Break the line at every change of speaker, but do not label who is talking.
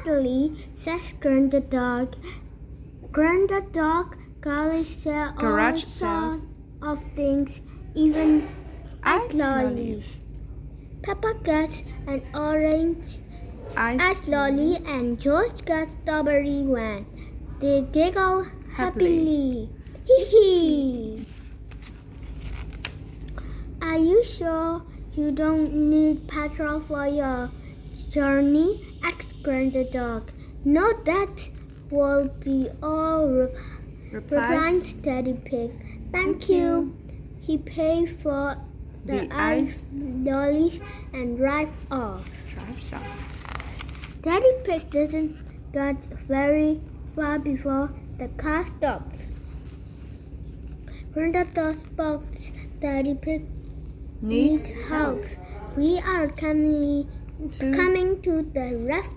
Gladly, says Grandad dog. Grandad dog gladly sells all
Garage
sorts
sales.
of things, even
Ice
lollies. Peppa gets an orange ice lolly and George gets strawberry one. They giggle happily. Hee hee! Are you sure you don't need petrol for your journey? Asked Grandad dog. No, that will be all, replies Daddy Pig. Thank you. He paid for the ice lollies and drive off. Daddy Pig doesn't get very far before the car stops. Grandad dog spoke. Daddy Pig needs help. We are coming to the rest